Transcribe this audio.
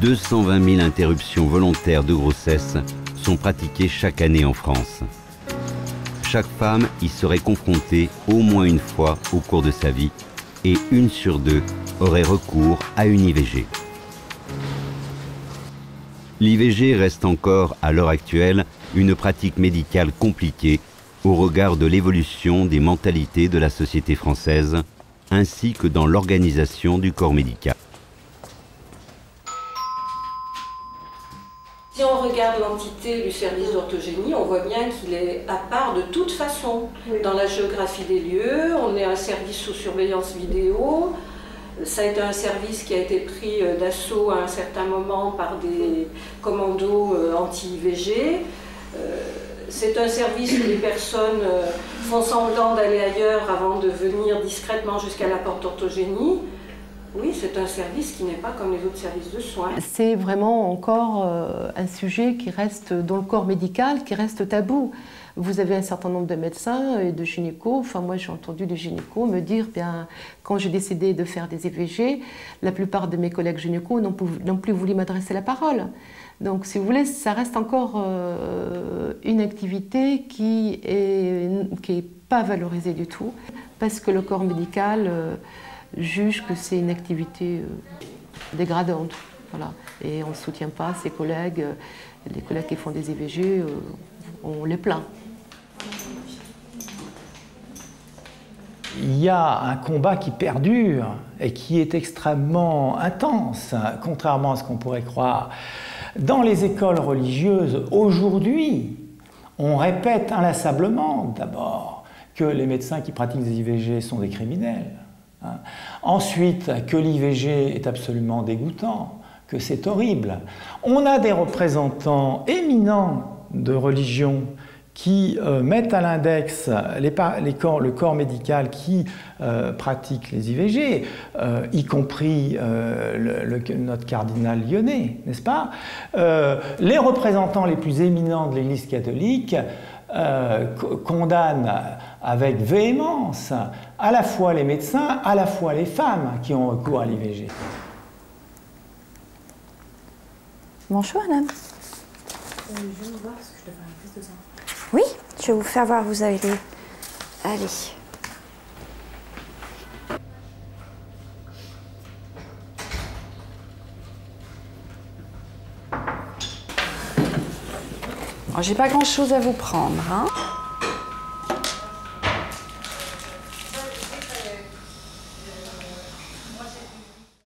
220 000 interruptions volontaires de grossesse sont pratiquées chaque année en France. Chaque femme y serait confrontée au moins une fois au cours de sa vie et 1 sur 2 aurait recours à une IVG. L'IVG reste encore, à l'heure actuelle, une pratique médicale compliquée au regard de l'évolution des mentalités de la société française, ainsi que dans l'organisation du corps médical. Si on regarde l'entité du service d'orthogénie, on voit bien qu'il est à part de toute façon. Dans la géographie des lieux, on est un service sous surveillance vidéo. Ça a été un service qui a été pris d'assaut à un certain moment par des commandos anti-IVG. C'est un service où les personnes font semblant d'aller ailleurs avant de venir discrètement jusqu'à la porte orthogénie. Oui, c'est un service qui n'est pas comme les autres services de soins. C'est vraiment encore un sujet qui reste dans le corps médical, qui reste tabou. Vous avez un certain nombre de médecins et de gynécos, enfin moi j'ai entendu les gynécos me dire, bien, quand j'ai décidé de faire des IVG, la plupart de mes collègues gynécos n'ont plus voulu m'adresser la parole. Donc si vous voulez, ça reste encore une activité qui est pas valorisée du tout, parce que le corps médical juge que c'est une activité dégradante. Voilà. Et on ne soutient pas ses collègues, les collègues qui font des IVG, on les plaint. Il y a un combat qui perdure et qui est extrêmement intense, contrairement à ce qu'on pourrait croire. Dans les écoles religieuses, aujourd'hui, on répète inlassablement d'abord que les médecins qui pratiquent des IVG sont des criminels. Ensuite, que l'IVG est absolument dégoûtant, que c'est horrible. On a des représentants éminents de religion qui mettent à l'index le corps médical qui pratique les IVG, y compris notre cardinal lyonnais, n'est-ce pas? Les représentants les plus éminents de l'Église catholique condamnent avec véhémence à la fois les médecins, à la fois les femmes qui ont recours à l'IVG. Bonjour madame. Je vais vous voir parce que je dois faire une prise de sang. Oui, je vais vous faire voir, vous avez les... Allez. J'ai pas grand chose à vous prendre, hein.